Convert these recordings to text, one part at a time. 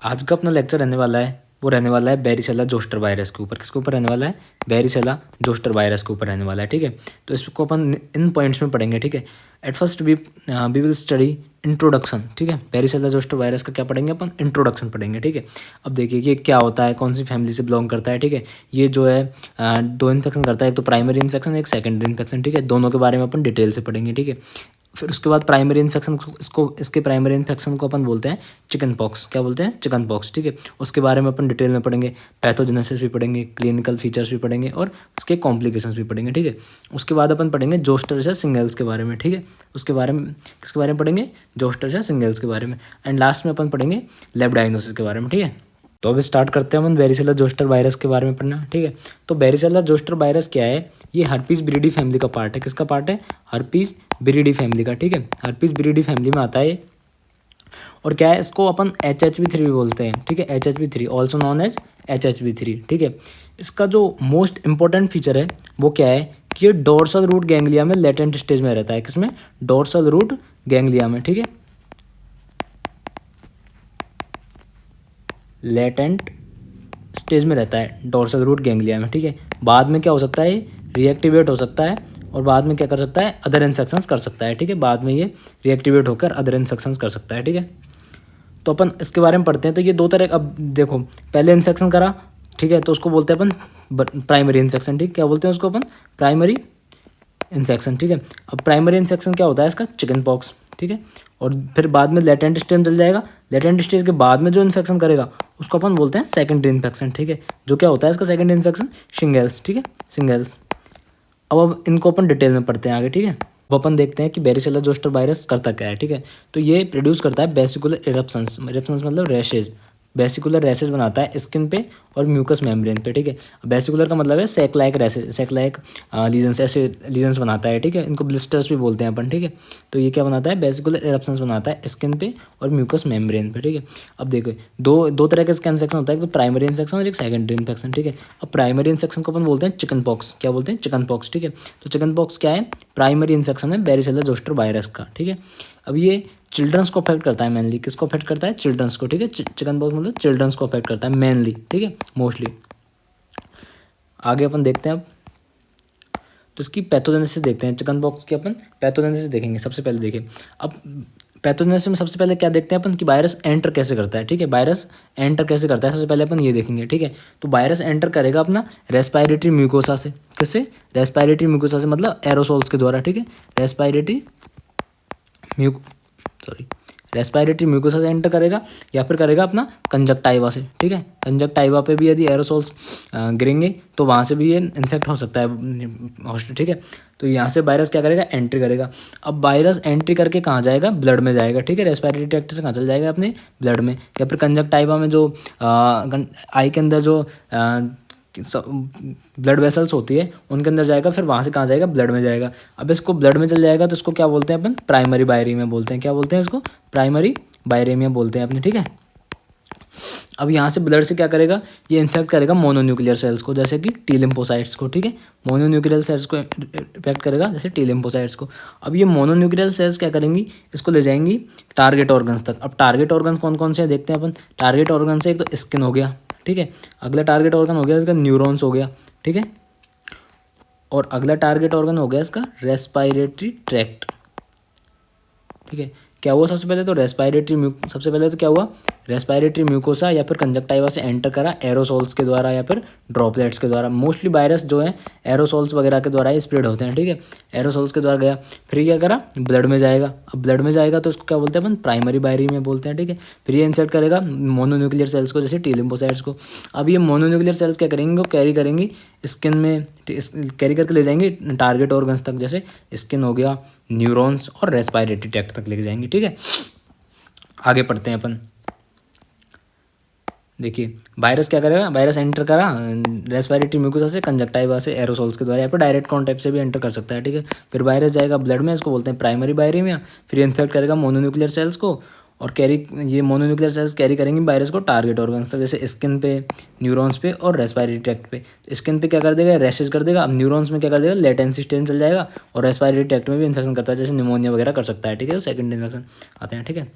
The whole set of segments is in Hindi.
आज का अपना लेक्चर रहने वाला है, वो रहने वाला है बैरिसेला जोस्टर वायरस के ऊपर। किसके ऊपर रहने वाला है? बैरिसेला जोस्टर वायरस के ऊपर रहने वाला है, ठीक है। तो इसको अपन इन पॉइंट्स में पढ़ेंगे, ठीक है। At first we will study introduction, ठीक है। बैरिसेला जोस्टर वायरस का क्या पढ़ेंगे अपन? इंट्रोडक्शन पढ़ेंगे, ठीक है। अब देखिए कि क्या होता है, कौन सी फैमिली से बिलोंग करता है, ठीक है। ये जो है दो इन्फेक्शन करता है, एक तो प्राइमरी इन्फेक्शन, एक सेकेंडरी इन्फेक्शन, ठीक है। दोनों के बारे में अपन डिटेल से पढ़ेंगे, ठीक है। फिर उसके बाद प्राइमरी इन्फेक्शन इसके प्राइमरी इन्फेक्शन को अपन बोलते हैं चिकन पॉक्स। क्या बोलते हैं? चिकन पॉक्स, ठीक है। उसके बारे में अपन डिटेल में पढ़ेंगे। पैथोजेनेसिस भी पढ़ेंगे, क्लिनिकल फीचर्स भी पढ़ेंगे और उसके कॉम्प्लिकेशंस भी पढ़ेंगे, ठीक है। उसके बाद अपन पढ़ेंगे जोस्टर या सिंगल्स के बारे में, ठीक है। उसके बारे में किसके बारे में पढ़ेंगे? जोस्टर या सिंगल्स के बारे में। एंड लास्ट में अपन पढ़ेंगे लैब डायग्नोसिस के बारे में, ठीक है। तो अब स्टार्ट करते हैं अपन बैरिसेला जोस्टर वायरस के बारे में पढ़ना, ठीक है। तो बैरिसेला जोस्टर वायरस क्या है? ये हर्पीस विरिडी फैमिली का पार्ट है। किसका पार्ट है? हर्पीस विरिडी फैमिली का, ठीक है। हर्पीस विरिडी फैमिली में आता है। और क्या है, इसको अपन HHV3 भी बोलते हैं, ठीक है। HHV3 also known as HHV3, ठीक है। इसका जो मोस्ट इंपॉर्टेंट फीचर है वो क्या है कि ये डोर्सल रूट गैंग्लिया में लेटेंट स्टेज में रहता है। किसमें? डोर्सल रूट गैंग्लिया में, ठीक है। लेटेंट स्टेज में रहता है डोर्सल रूट गैंग्लिया में, ठीक है। बाद में क्या हो सकता है? रिएक्टिवेट हो सकता है और बाद में क्या कर सकता है? अदर इन्फेक्शंस कर सकता है, ठीक है। बाद में ये रिएक्टिवेट होकर अदर इन्फेक्शंस कर सकता है, ठीक है। तो अपन इसके बारे में पढ़ते हैं। तो ये दो तरह, अब देखो, पहले इन्फेक्शन करा, ठीक है, तो उसको बोलते हैं अपन प्राइमरी इन्फेक्शन, ठीक। क्या बोलते हैं उसको अपन? प्राइमरी इन्फेक्शन, ठीक है। अब प्राइमरी इन्फेक्शन क्या होता है इसका? चिकन पॉक्स, ठीक है। और फिर बाद में लेटेंट स्टेज में चल जाएगा। लेटेंट स्टेज के बाद में जो इन्फेक्शन करेगा उसको अपन बोलते हैं सेकेंडरी इन्फेक्शन, ठीक है। जो क्या होता है इसका सेकेंडरी इन्फेक्शन? शिंगल्स, ठीक है, शिंगल्स। अब इनको अपन डिटेल में पढ़ते हैं आगे, ठीक है। अब अपन देखते हैं कि बैरिसेला जोस्टर वायरस करता क्या है, ठीक है। तो ये प्रोड्यूस करता है वेसिकुलर इरप्शंस। इरप्शंस मतलब रैशेज। वेसिकुलर रैशेज बनाता है स्किन पे और म्यूकस मेम्ब्रेन पे, ठीक है। वेसिकुलर का मतलब है सेक लाइक रैशेज, सेक लाइक लीजन्स, ऐसे लीजन्स बनाता है, ठीक है। इनको ब्लिस्टर्स भी बोलते हैं अपन, ठीक है। तो ये क्या बनाता है? वेसिकुलर इरप्शंस बनाता है स्किन पे और म्यूकस मेम्ब्रेन पे, ठीक है। अब देखो, दो दो तरह का इसका इन्फेक्शन होता है, एक तो प्राइमरी इन्फेक्शन और एक सेकेंडरी इन्फेक्शन, ठीक है। अब प्राइमरी इन्फेक्शन को अपन बोलते हैं चिकन पॉक्स। क्या बोलते हैं? चिकन पॉक्स, ठीक है। तो चिकन पॉक्स क्या है? प्राइमरी इन्फेक्शन है बैरिसेला जोस्टर वायरस का, ठीक है। अब ये चिल्ड्रंस को अफेक्ट करता है मेनली। किसको अफेक्ट करता है? चिल्ड्रंस को, ठीक है। चिकन पॉक्स मतलब चिल्ड्रंस को अफेक्ट करता है मेनली, ठीक है, मोस्टली। आगे अपन देखते हैं अब, तो इसकी पैथोजेनेसिस देखते हैं। चिकन पॉक्स की अपन पैथोजेनेसिस देखेंगे सबसे पहले। देखिए, अब पैथोजेनेसिस में सबसे पहले क्या देखते हैं अपन कि वायरस एंटर कैसे करता है, ठीक है। वायरस एंटर कैसे करता है सबसे पहले अपन ये देखेंगे, ठीक है। तो वायरस एंटर करेगा अपना रेस्पिरेटरी म्यूकोसा से। किससे? रेस्पिरेटरी म्यूकोसा से, मतलब एरोसोल्स के द्वारा, ठीक है। रेस्पिरेटरी म्यूक सॉरी रेस्पिरेटरी म्यूकोसा से एंटर करेगा या फिर करेगा अपना कंजक्टाइवा से, ठीक है। कंजक्टाइवा पे भी यदि एरोसोल्स गिरेंगे तो वहाँ से भी ये इन्फेक्ट हो सकता है, ठीक है। तो यहाँ से वायरस क्या करेगा? एंट्री करेगा। अब वायरस एंट्री करके कहाँ जाएगा? ब्लड में जाएगा, ठीक है। रेस्पिरेटरी ट्रैक्ट से कहाँ चल जाएगा? अपने ब्लड में। या फिर कंजक्टाइवा में जो आई के अंदर जो ब्लड वेसल्स होती है उनके अंदर जाएगा, फिर वहाँ से कहाँ जाएगा? ब्लड में जाएगा। अब इसको ब्लड में चल जाएगा तो इसको क्या बोलते हैं अपन? प्राइमरी बायरेमिया बोलते हैं। क्या बोलते हैं इसको? प्राइमरी बायरेमिया बोलते हैं अपने, ठीक है। अब यहाँ से ब्लड से क्या करेगा? ये इन्फेक्ट करेगा मोनोन्यूक्लियर सेल्स को, जैसे कि टी लिम्फोसाइट्स को, ठीक है। मोनोन्यूक्लियर सेल्स को इफेक्ट करेगा, जैसे टी लिम्फोसाइट्स को। अब ये मोनोन्यूक्लियर सेल्स क्या करेंगी? इसको ले जाएंगी टारगेट ऑर्गन्स तक। अब टारगेट ऑर्गन्स कौन कौन से हैं देखते हैं अपन। टारगेट ऑर्गन से एक तो स्किन हो गया, ठीक है। अगला टारगेट ऑर्गन हो गया इसका न्यूरॉन्स हो गया, ठीक है। और अगला टारगेट ऑर्गन हो गया इसका रेस्पिरेटरी ट्रैक्ट, ठीक है। क्या हुआ सबसे पहले? तो सबसे पहले तो क्या हुआ? रेस्पिरेटरी म्यूकोसा या फिर कंजक्टाइवा से एंटर करा एरोसोल्स के द्वारा या फिर ड्रॉपलेट्स के द्वारा। मोस्टली वायरस जो है एरोसोल्स वगैरह के द्वारा ही स्प्रेड होते हैं, ठीक है। एरोसोल्स के द्वारा गया, फिर क्या करा? ब्लड में जाएगा। अब ब्लड में जाएगा तो उसको क्या बोलते हैं अपन? प्राइमरी बायरेमिया बोलते हैं, ठीक है। फिर ये इंसर्ट करेगा मोनोन्यूक्लियर सेल्स को, जैसे टी लिम्फोसाइट्स को। अब ये मोनोन्यूक्लियर सेल्स क्या करेंगे? वो कैरी करेंगी स्किन में, कैरी करके ले जाएंगे टारगेट ऑर्गन्स तक, जैसे स्किन हो गया, न्यूरॉन्स और रेस्पिरेटरी ट्रैक्ट तक लेके जाएंगे, ठीक है। आगे पढ़ते हैं अपन। देखिए, वायरस क्या करेगा? वायरस एंटर करा रेस्पिरेटरी म्यूकोसा से, कंजक्टाइवा से, एरोसोल्स के द्वारा, या फिर डायरेक्ट कॉन्टैक्ट से भी एंटर कर सकता है, ठीक है। फिर वायरस जाएगा ब्लड में, इसको बोलते हैं प्राइमरी बायरेमिया। फिर इन्फेक्ट करेगा मोनोन्यूक्लियर सेल्स को और ये मोनोन्यूक्लियर सेल्स कैरी करेंगी वायरस को टारगेट ऑर्गन्स तक, जैसे स्किन पे, न्यूरॉन्स पे और रेस्पिरेटरी ट्रैक्ट पे। स्किन पे क्या कर देगा? रैशेज कर देगा। अब न्यूरॉन्स में क्या कर देगा? लेटेंसी स्टेज में चल जाएगा। और रेस्पिरेटरी ट्रैक्ट में भी इन्फेक्शन करता है, जैसे निमोनिया वगैरह कर सकता है, ठीक है। तो सेकंड इन्फेक्शन आते हैं, ठीक है।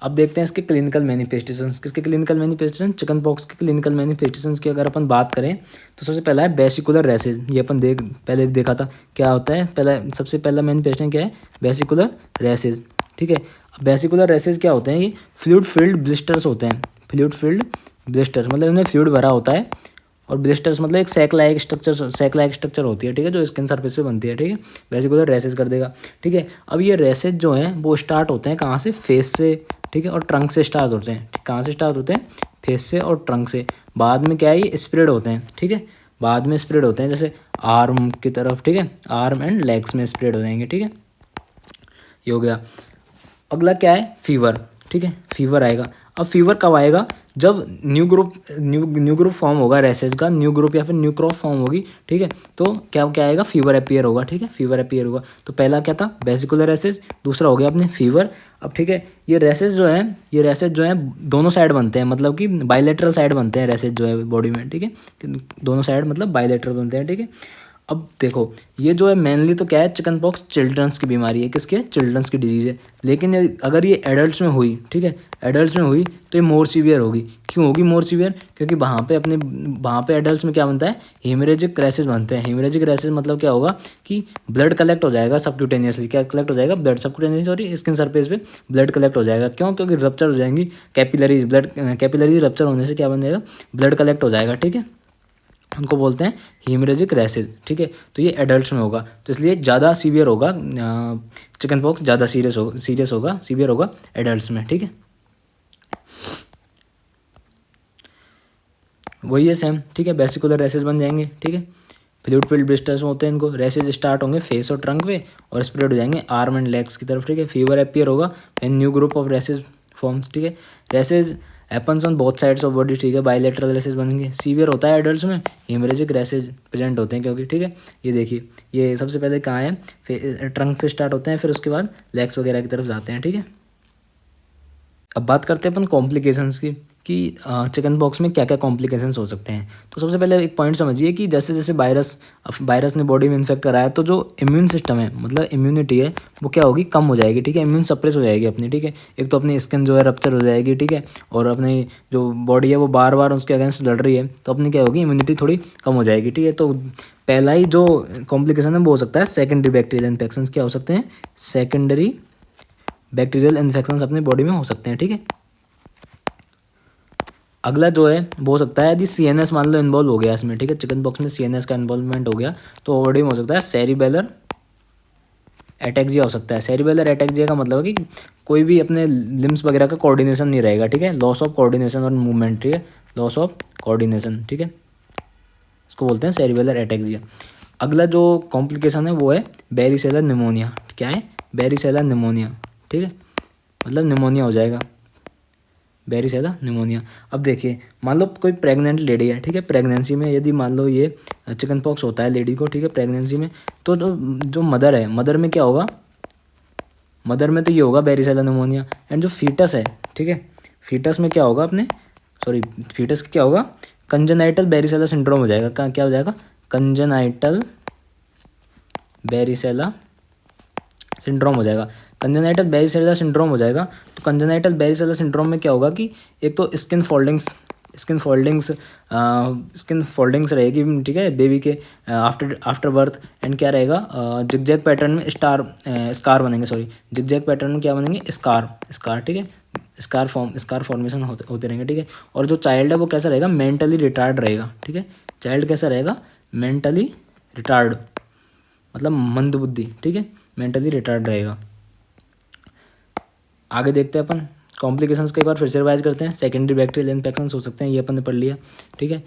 अब देखते हैं इसके क्लिनिकल मैनिफेस्टेशंस। किसके क्लिनिकल मैनिफेस्टेशन? चिकन पॉक्स के क्लिनिकल मैनिफेस्टेशंस की अगर अपन बात करें तो सबसे पहला है वेसिकुलर रैशेज। ये अपन पहले भी देखा था क्या होता है। सबसे पहला मैनिफेस्टेशन क्या है? Vesicular rashes. ठीक है, अब वेसिकुलर रैशेज क्या होते हैं? ये फ्लूइड फिल्ड ब्लिस्टर्स होते हैं। फ्लूइड फिल्ड ब्लिस्टर्स मतलब इनमें फ्लूइड भरा होता है, और ब्लिस्टर्स मतलब एक सैक लाइक स्ट्रक्चर होती है, ठीक है, जो स्किन सरफेस पे बनती है, ठीक है। वेसिकुलर रैशेज कर देगा, ठीक है। अब ये रैशेज जो हैं वो स्टार्ट होते हैं कहाँ से? फेस से, ठीक है, और ट्रंक से स्टार्ट होते हैं। कहाँ से स्टार्ट होते हैं? फेस से और ट्रंक से। बाद में क्या है? ये स्प्रेड होते हैं, ठीक है, बाद में स्प्रेड होते हैं जैसे आर्म की तरफ, ठीक है, आर्म एंड लेग्स में स्प्रेड हो जाएंगे, ठीक है, ये हो गया। अगला क्या है? फीवर, ठीक है, फीवर आएगा। अब फीवर कब आएगा? जब न्यू ग्रुप फॉर्म होगा रैशेज का, न्यू ग्रुप या फिर न्यू क्रॉप फॉर्म होगी, ठीक है, तो क्या क्या आएगा? फीवर अपीयर होगा, ठीक है, फीवर अपीयर होगा। तो पहला क्या था? वेसिकुलर रैशेज, दूसरा हो गया अपने फीवर। अब ठीक है, ये रैशेज जो है दोनों साइड बनते हैं, मतलब कि बाइलेटरल साइड बनते हैं रैशेज जो है बॉडी में, ठीक है, दोनों साइड मतलब बाइलेटरल बनते हैं, ठीक है। अब देखो, ये जो है मेनली तो क्या है? चिकन पॉक्स चिल्ड्रंस की बीमारी है। किसकी है? चिल्ड्रंस की डिजीज़ है। लेकिन अगर ये एडल्ट्स में हुई, ठीक है, एडल्ट्स में हुई तो ये मोर सीवियर होगी। क्यों होगी मोर सीवियर? क्योंकि वहाँ पे एडल्ट्स में क्या बनता है? हेमरेजिक रैशेज बनते हैं। हेमरेजिक रैशेज मतलब क्या होगा कि ब्लड कलेक्ट हो जाएगा सबक्यूटेनियसली। क्या कलेक्ट हो जाएगा? Blood subcutaneous, sorry, skin surface पे ब्लड कलेक्ट हो जाएगा। क्यों? क्योंकि रप्चर हो जाएंगी कैपिलरीज, कैपिलरीज रप्चर होने से क्या बन जाएगा? ब्लड कलेक्ट हो जाएगा, ठीक है, उनको बोलते हैं हीमरेजिक रैशेज, ठीक है। तो ये एडल्ट्स में होगा, तो इसलिए ज़्यादा सीवियर होगा चिकन पॉक्स, ज़्यादा सीवियर होगा एडल्ट्स में, ठीक है। वही है सेम, ठीक है, वेसिकुलर रैशेज बन जाएंगे, ठीक है। फ्लूइड फिल्ड ब्लिस्टर्स होते हैं, इनको रैशेज स्टार्ट होंगे फेस और ट्रंक पे और स्प्रेड हो जाएंगे आर्म एंड लेग्स की तरफ, ठीक है। फीवर अपीयर होगा when new group of rashes forms, ठीक है। Rashes happens on both sides of body, ठीक है, बाइलेटरल रैशेज बनेंगे। सीवियर होता है एडल्ट्स में, हेमरेजिक रैशेज प्रेजेंट होते हैं क्योंकि, ठीक है। ये देखिए, ये सबसे पहले कहाँ है? ट्रंक पे स्टार्ट होते हैं, फिर उसके बाद लेग्स वगैरह की तरफ जाते हैं, ठीक है। अब बात करते हैं अपन कॉम्प्लिकेशंस की, कि चिकन पॉक्स में क्या क्या कॉम्प्लिकेशंस हो सकते हैं। तो सबसे पहले एक पॉइंट समझिए कि जैसे जैसे वायरस ने बॉडी में इन्फेक्ट करा है, तो जो इम्यून सिस्टम है, मतलब इम्यूनिटी है, वो क्या होगी? कम हो जाएगी, ठीक है, इम्यून सप्रेस हो जाएगी अपनी, ठीक है। एक तो अपनी स्किन जो है रप्चर हो जाएगी, ठीक है, और अपनी जो बॉडी है वो बार बार उसके अगेंस्ट लड़ रही है, तो अपनी क्या होगी? इम्यूनिटी थोड़ी कम हो जाएगी, ठीक है। तो पहला ही जो कॉम्प्लिकेशन है वो हो सकता है सेकेंडरी बैक्टीरियल इन्फेक्शन। क्या हो सकते हैं? सेकेंडरी बैक्टीरियल इन्फेक्शन अपनी बॉडी में हो सकते हैं, ठीक है। अगला जो है वो हो सकता है यदि CNS मान लो इन्वॉल्व हो गया इसमें, ठीक है, चिकन पॉक्स में CNS का इन्वॉल्वमेंट हो गया, तो बॉडी में हो सकता है सेरिबेलर एटेक्सिया हो सकता है। सेरिबेलर एटेक्सिया का मतलब है कि कोई भी अपने लिम्स वगैरह का कोऑर्डिनेशन नहीं रहेगा, ठीक है, लॉस ऑफ कोऑर्डिनेशन और मूवमेंट, ठीक है, लॉस ऑफ कोऑर्डिनेशन, ठीक है, इसको बोलते हैं सेरिबेलर एटेक्सिया। अगला जो कॉम्प्लिकेशन है वो है बेरिसेलर निमोनिया। क्या है? बेरिसेलर निमोनिया, ठीक है, मतलब निमोनिया हो जाएगा, बेरिसेला निमोनिया। अब देखिए, मान लो कोई प्रेग्नेंट लेडी है, ठीक है, प्रेगनेंसी में यदि मान लो ये चिकन पॉक्स होता है लेडी को, ठीक है, प्रेगनेंसी में, तो जो मदर है, मदर में क्या होगा? मदर में तो ये होगा बेरिसेला निमोनिया। एंड जो फीटस है, ठीक है, फीटस में क्या होगा? फीटस क्या होगा? कंजेनाइटल बेरिसेला सिंड्रोम हो जाएगा। क्या हो जाएगा? कंजेनाइटल बेरिसेला सिंड्रोम हो जाएगा। कंजेनाइटल बेरिसेला सिंड्रोम हो जाएगा। तो कंजेनाइटल बेरिसेला सिंड्रोम में क्या होगा कि एक तो स्किन फोल्डिंग्स रहेगी, ठीक है, बेबी के आफ्टर बर्थ। एंड क्या रहेगा? जिगजैग पैटर्न में स्कार बनेंगे, जिगजैग पैटर्न में क्या बनेंगे? स्कार, ठीक है, स्कार फॉर्मेशन होते रहेंगे, ठीक है। और जो चाइल्ड है वो कैसा रहेगा? मेंटली रिटार्ड रहेगा, ठीक है, चाइल्ड कैसा रहेगा? मेंटली रिटार्ड मतलब मंदबुद्धि, ठीक है, मेंटली रिटार्ड रहेगा। आगे देखते हैं अपन कॉम्प्लिकेशंस के एक बार फिर से रिवाइज करते हैं। सेकेंडरी बैक्टीरियल इन्फेक्शंस हो सकते हैं, ये अपन ने पढ़ लिया, ठीक है।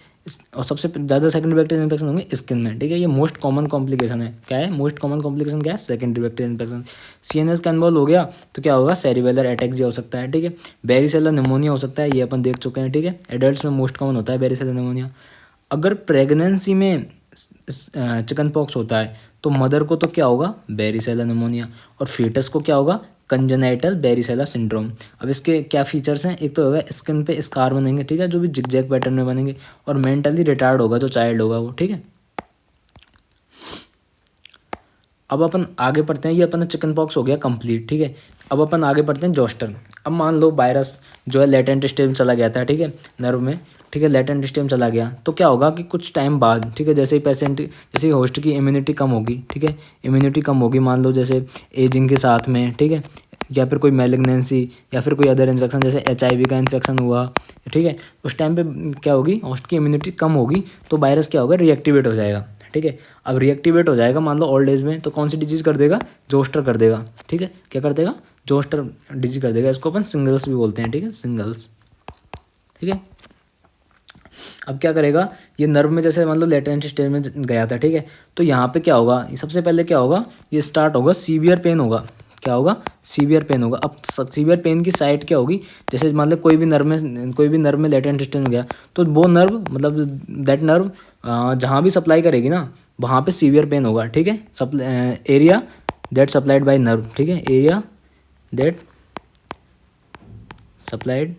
और सबसे ज़्यादा सेकेंडरी बैक्टीरियल इन्फेक्शन होंगे स्किन में, ठीक है, ये मोस्ट कॉमन कॉम्प्लिकेशन है। क्या है मोस्ट कॉमन कॉम्प्लिकेशन? क्या है? Secondary bacterial infection. CNS का इन्वॉल्व हो गया तो क्या होगा? सेरिबेलर एटेक्सिया हो सकता है, ठीक है। बेरिसेलर निमोनिया हो सकता है, ये अपन देख चुके हैं, ठीक है, एडल्ट्स में मोस्ट कॉमन होता है बेरिसेलर निमोनिया। अगर प्रेगनेंसी में चिकन पॉक्स होता है तो मदर को तो क्या होगा? बेरिसेला निमोनिया। और फीटस को क्या होगा? Congenital varicella syndrome. अब इसके क्या फीचर्स हैं? एक तो होगा स्किन पे स्कार बनेंगे, ठीक है, जो भी जिगजैग पैटर्न में बनेंगे, और मेंटली रिटार्ड होगा जो चाइल्ड होगा वो, ठीक है। अब अपन आगे पढ़ते हैं। ये अपन चिकन पॉक्स हो गया कंप्लीट, ठीक है। अब अपन आगे बढ़ते हैं जोस्टर। अब मान लो वायरस जो है लेटेंट स्टेज में चला गया था, ठीक है, नर्व में, ठीक है, लेटेंट स्टेज में चला गया, तो क्या होगा कि कुछ टाइम बाद, ठीक है, जैसे ही पेशेंट, जैसे ही होस्ट की इम्यूनिटी कम होगी, ठीक है, इम्यूनिटी कम होगी, मान लो जैसे एजिंग के साथ में, ठीक है, या फिर कोई मैलिग्नेंसी या फिर कोई अदर इन्फेक्शन जैसे HIV का इन्फेक्शन हुआ, ठीक है, उस टाइम पे क्या होगी, होस्ट की इम्यूनिटी कम होगी, तो वायरस क्या होगा, रीएक्टिवेट हो जाएगा, ठीक है। अब रीएक्टिवेट हो जाएगा मान लो ओल्ड एज में, तो कौन सी डिजीज़ कर देगा, जोस्टर कर देगा, ठीक है, क्या कर देगा, जोस्टर डिजीज कर देगा। इसको अपन सिंगल्स भी बोलते हैं, ठीक है, सिंगल्स, ठीक है। अब क्या करेगा, ये नर्व में जैसे मान लो लेटेंट स्टेज में गया था, ठीक है, तो यहाँ पे क्या होगा, सबसे पहले क्या होगा, ये स्टार्ट होगा, सीवियर पेन होगा, क्या होगा, सीवियर पेन होगा। अब सीवियर पेन की साइट क्या होगी, जैसे मान लो कोई भी नर्व में लेटेंट स्टेज में गया, तो वो नर्व मतलब दैट नर्व जहाँ भी सप्लाई करेगी ना, वहाँ पे सीवियर पेन होगा, ठीक है, area that supplied by nerve, ठीक है, area that supplied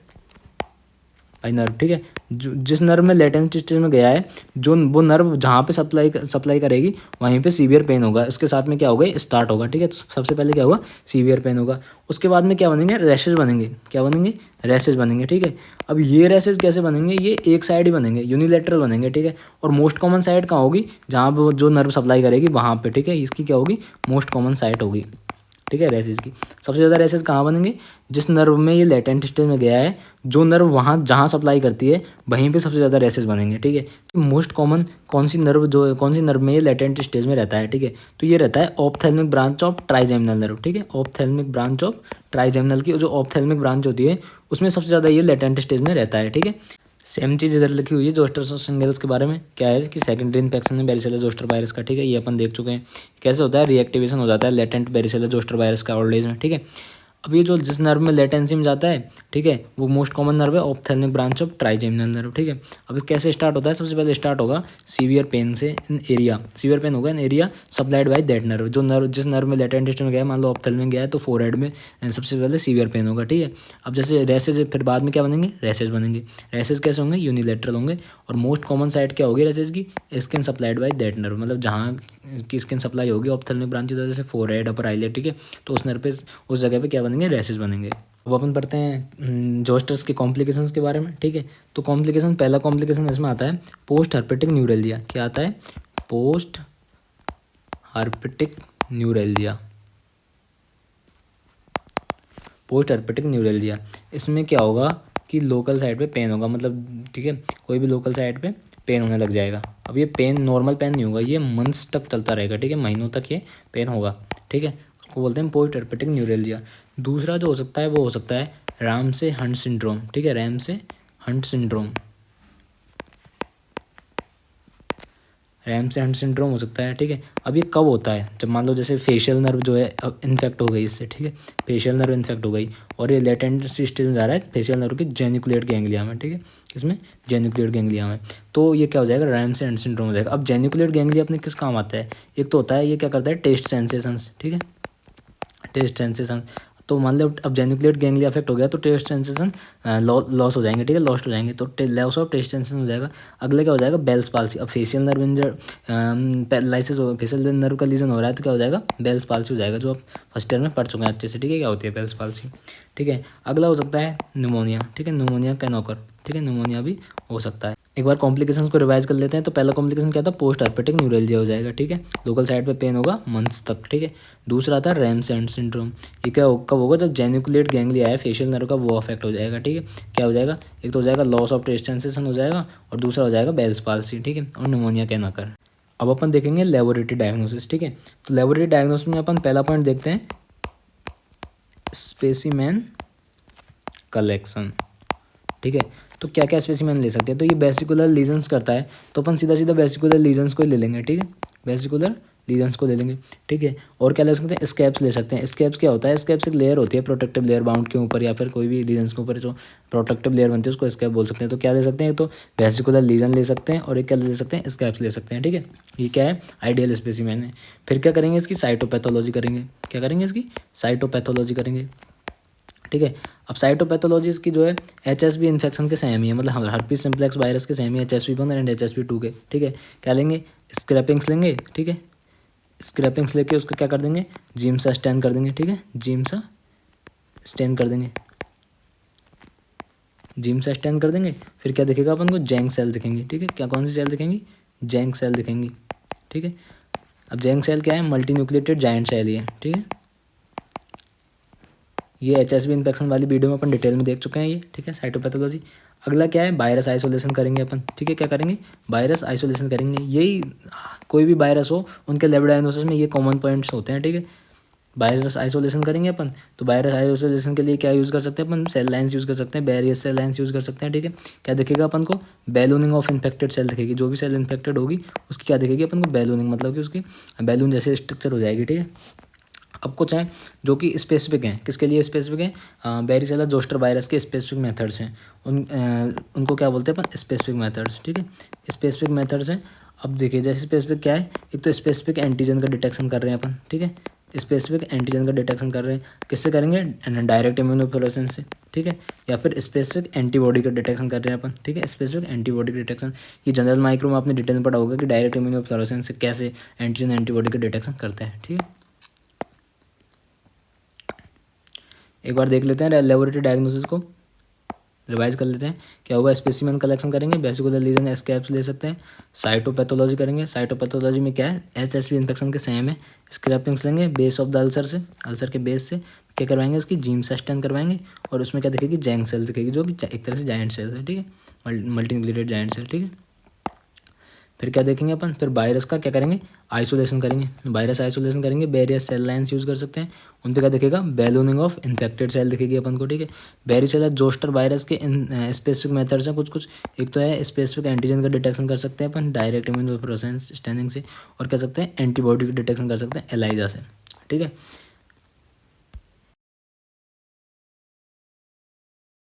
by nerve, ठीक है, जिस नर्व में लेटेंट स्टेज में गया है, जो वो नर्व जहाँ पे सप्लाई करेगी वहीं पे सीवियर पेन होगा, उसके साथ में क्या होगा, स्टार्ट होगा, ठीक है। तो सबसे पहले क्या होगा, सीवियर पेन होगा, उसके बाद में क्या बनेंगे, रैशेज बनेंगे, क्या बनेंगे, रैशेज बनेंगे, ठीक है। अब ये रैशेज कैसे बनेंगे, ये एक साइड ही बनेंगे, यूनिलेटरल बनेंगे, ठीक है, और मोस्ट कॉमन साइड कहाँ होगी, जहाँ पे जो नर्व सप्लाई करेगी वहाँ पे, ठीक है, इसकी क्या होगी, मोस्ट कॉमन साइट होगी, ठीक है, रैसेज की। सबसे ज़्यादा रैसेज कहाँ बनेंगे, जिस नर्व में ये लेटेंट स्टेज में गया है, जो नर्व वहाँ जहाँ सप्लाई करती है वहीं पे सबसे ज़्यादा रैसेज बनेंगे, ठीक है। तो मोस्ट कॉमन कौन सी नर्व में ये लेटेंट स्टेज में रहता है, ठीक है, तो ये रहता है ophthalmic branch of trigeminal nerve, ठीक है, ऑप्थेल्मिक ब्रांच ऑफ ट्राइजेमिनल की जो ऑप्थेल्मिक ब्रांच होती है उसमें सबसे ज़्यादा ये लेटेंट स्टेज में रहता है, ठीक है। सेम चीज़ इधर लिखी हुई है जोस्टर सिंगल्स के बारे में, क्या है कि सेकेंडरी इन्फेक्शन है बेरिसेला जोस्टर वायरस का, ठीक है, ये अपन देख चुके हैं कैसे होता है, रीएक्टिवेशन हो जाता है लेटेंट बेरिसेला जोस्टर वायरस का ओल्ड एज में, ठीक है। अब ये जो जिस नर्व में लेटेंसी में जाता है, ठीक है, वो मोस्ट कॉमन नर्व है ophthalmic branch of trigeminal nerve, ठीक है। अब कैसे स्टार्ट होता है, सबसे पहले स्टार्ट होगा सीवियर पेन से इन एरिया, सीवियर पेन होगा in area supplied by that nerve, जो नर्व जिस नर्व में लेटेंट स्टेज में गया, मान लो ऑप्थेल्मिक गया है तो फोरहेड में सबसे पहले सीवियर पेन होगा, ठीक है। अब जैसे रैसेज, फिर बाद में क्या बनेंगे, रैसेज बनेंगे, रैसेज कैसे होंगे, यूनिलेटरल होंगे, और मोस्ट कॉमन साइट क्या होगी रैसेज की, skin supplied by that nerve, मतलब जहाँ की स्किन सप्लाई होगी ऑप्थेल्मिक ब्रांच की, जैसे फोरहेड, अपर आईलेट, ठीक है, तो उस नर्व पे, उस जगह पे क्या बनेंगे, रैसेज बनेंगे। अब अपन पढ़ते हैं जोस्टर्स के कॉम्प्लिकेशंस के बारे में, ठीक है। तो कॉम्प्लिकेशन, पहला कॉम्प्लिकेशन इसमें आता है पोस्ट हर्पेटिक न्यूरेल्जिया, क्या आता है, post herpetic neuralgia, post herpetic neuralgia. इसमें क्या होगा कि लोकल साइड पे पेन होगा, मतलब ठीक है, कोई भी लोकल साइड पे पेन होने लग जाएगा। अब ये पेन नॉर्मल पेन नहीं होगा, ये मंथ्स तक चलता रहेगा, ठीक है, महीनों तक ये पेन होगा, ठीक है, उसको बोलते हैं पोस्ट हर्पेटिक न्यूरेल्जिया। दूसरा जो हो सकता है वो हो सकता है रामसे हंट सिंड्रोम, ठीक है, Ramsay Hunt syndrome, Ramsay Hunt syndrome हो सकता है, ठीक है। अब ये कब होता है, जब मान लो जैसे फेशियल नर्व जो है अब इन्फेक्ट हो गई इससे, ठीक है, फेशियल नर्व इन्फेक्ट हो गई और ये लेटेंट स्टेज में जा रहा है फेशियल नर्व के जेनिकुलेट गैंग्लिया में, ठीक है, इसमें जेनिकुलेट गैंग्लिया में, तो ये क्या हो जाएगा, रैमसे हंट सिंड्रोम हो जाएगा। अब जेनिकुलेट गैंग्लिया अपने किस काम आता है, एक तो होता है ये क्या करता है, टेस्ट सेंसेशंस, ठीक है, टेस्ट सेंसेशन। तो मान लो अब जेनिकुलेट गैंग्लिया अफेक्ट हो गया तो टेस्ट सेंसेशन लॉस हो जाएंगे, ठीक है, लॉस्ट हो जाएंगे, तो लॉस ऑफ टेस्ट सेंसेशन हो जाएगा। अगले क्या हो जाएगा, बेल्स पाल्सी। अब फेशियल नर्व इंजर पैरालिसिस हो, फेशियल नर्व का लीजन हो रहा है तो क्या हो जाएगा, बेल्स पाल्सी हो जाएगा, जो आप फर्स्ट ईयर में पढ़ चुके हैं अच्छे से, ठीक है, क्या होती है बेल्स पाल्सी, ठीक है। अगला हो सकता है न्यूमोनिया, ठीक है, न्यूमोनिया कैन ऑकर, ठीक है, न्यूमोनिया भी हो सकता है। एक बार कॉम्प्लिकेशंस को रिवाइज कर लेते हैं। तो पहला कॉम्प्लिकेशन क्या था, पोस्ट हर्पेटिक न्यूरेल्जिया हो जाएगा, ठीक है, लोकल साइड पे पेन होगा मंथ्स तक, ठीक है। दूसरा था रैमसे हंट सिंड्रोम, ये क्या कब होगा, जब जेनिकुलेट गैंग्लिया है फेशियल नर्व का वो अफेक्ट हो जाएगा, ठीक है। क्या हो जाएगा, एक तो हो जाएगा लॉस ऑफ टेस्ट सेंसेशन हो जाएगा और दूसरा हो जाएगा बेल्स पाल्सी, ठीक है, और न्यूमोनिया कैन ऑकर। अब अपन देखेंगे लेबोरेटरी डायग्नोसिस, ठीक है। तो लेबोरेटरी डायग्नोसिस में अपन पहला पॉइंट देखते हैं स्पेसिमेन कलेक्शन, ठीक है। तो क्या क्या स्पेसिमेन ले सकते हैं, तो ये वेसिकुलर लीजन्स करता है तो अपन सीधा सीधा वेसिकुलर लीजन्स को ले लेंगे, ठीक है, वेसिकुलर लीजन्स को ले लेंगे, ठीक है। और क्या ले सकते हैं, स्कैब्स ले सकते हैं। स्कैब्स क्या होता है, स्कैब्स एक लेयर होती है प्रोटेक्टिव लेयर बाउंड के ऊपर या फिर कोई भी लीजन्स के ऊपर जो प्रोटेक्टिव लेयर बनती है उसको स्कैब बोल सकते हैं। तो क्या ले सकते हैं, तो वेसिकुलर लीजन ले सकते हैं और एक क्या ले सकते हैं, स्कैब्स ले सकते हैं, ठीक है। ये क्या है, आइडियल स्पेसिमेन है। फिर क्या करेंगे, इसकी साइटोपैथोलॉजी करेंगे, क्या करेंगे, इसकी साइटोपैथोलॉजी करेंगे, ठीक है। अब साइटोपैथोलॉजीज की जो है HSV इन्फेक्शन के सेम ही है, मतलब हर्पीस सिम्प्लेक्स वायरस के same he HSV1 and HSV2 के, ठीक है। क्या लेंगे, स्क्रैपिंग्स लेंगे, ठीक है, स्क्रैपिंग्स लेके उसको क्या कर देंगे, जीमसा स्टैन कर देंगे, ठीक है, जीमसा स्टेन कर देंगे, जिम से स्टेन कर देंगे। फिर क्या दिखेगा अपन को, जैंक सेल दिखेंगे, ठीक है। क्या कौन सी सेल दिखेंगी, जैंक सेल दिखेंगी, ठीक है। अब जैंक सेल क्या है, मल्टी न्यूक्लिएटेड जायंट सेल ही है, ठीक है। ये HSV इन्फेक्शन वाली वीडियो में अपन डिटेल में देख चुके हैं ये, ठीक है, साइटोपैथोलॉजी। अगला क्या है, वायरस आइसोलेशन करेंगे अपन, ठीक है। क्या करेंगे, वायरस आइसोलेशन करेंगे। यही कोई भी वायरस हो उनके लैब डायग्नोसिस में ये कॉमन पॉइंट्स होते हैं, ठीक है। वायरस आइसोलेशन करेंगे अपन, तो वायरस आइसोलेशन के लिए क्या यूज़ कर सकते हैं अपन, सेल लाइन्स यूज़ कर सकते हैं, बैरियर सेल लाइन्स यूज़ कर सकते हैं, ठीक है। क्या दिखेगा अपन को, बैलूनिंग ऑफ इन्फेक्टेड सेल दिखेगी। जो भी सेल इन्फेक्टेड होगी उसकी क्या दिखेगी अपन को, बैलूनिंग, मतलब कि उसकी बैलून जैसे स्ट्रक्चर हो जाएगी, ठीक है। अब कुछ हैं जो कि स्पेसिफिक हैं, किसके लिए स्पेसिफिक हैं, बैरिसेला जोस्टर वायरस के स्पेसिफिक मेथड्स हैं। उनको क्या बोलते हैं अपन, स्पेसिफिक मेथड्स, ठीक है। स्पेसिफिक मेथड्स हैं। अब देखिए जैसे स्पेसिफिक क्या है, एक तो स्पेसिफिक एंटीजन का डिटेक्शन कर रहे हैं अपन, ठीक है। स्पेसिफिक एंटीजन का डिटेक्शन कर रहे हैं, किससे करेंगे, डायरेक्ट इम्यूनोफ्लोरेसेंस से, ठीक है। या फिर स्पेसिफिक एंटीबॉडी का डिटेक्शन कर रहे हैं अपन, ठीक है। स्पेसिफिक एंटीबॉडी का डिटेक्शन, ये जनरल माइक्रो में आपने डिटेल में पढ़ा होगा कि डायरेक्ट इम्यूनोफ्लोरेसेंस से कैसे एंटीजन एंटीबॉडी का डिटेक्शन करते हैं, ठीक है। एक बार देख लेते हैं लेबोरेटरी डायग्नोसिस को, रिवाइज कर लेते हैं। क्या होगा, स्पेसिमेन कलेक्शन करेंगे, वेसिकुलर लीजन एस्कैप्स ले सकते हैं, साइटोपैथोलॉजी करेंगे। साइटोपैथोलॉजी में क्या है, HSV इन्फेक्शन के सेम है। स्क्रैपिंग्स लेंगे बेस ऑफ द अल्सर से, अल्सर के बेस से क्या करवाएंगे, उसकी जीम सस्टेन करवाएंगे। और उसमें क्या दिखेगी, जैंक सेल दिखेगी, जो कि एक तरह से जायंट सेल है, ठीक है, मल्टी न्यूक्लिएटेड जायंट सेल, ठीक है। फिर क्या देखेंगे अपन, फिर वायरस का क्या करेंगे, आइसोलेशन करेंगे। वायरस आइसोलेशन करेंगे, वेरियस सेल लाइन्स यूज़ कर सकते हैं। उन पर क्या दिखेगा, बैलूनिंग ऑफ इन्फेक्टेड सेल दिखेगी अपन को, ठीक है। वेरिसेला जोस्टर वायरस के स्पेसिफिक मेथड्स हैं कुछ। एक तो है स्पेसिफिक एंटीजन का डिटेक्शन कर सकते हैं अपन डायरेक्ट इम्यूनोफ्लोरेसेंस स्टैनिंग से, और कह सकते हैं एंटीबॉडी का डिटेक्शन कर सकते हैं एलाइजा से, ठीक है।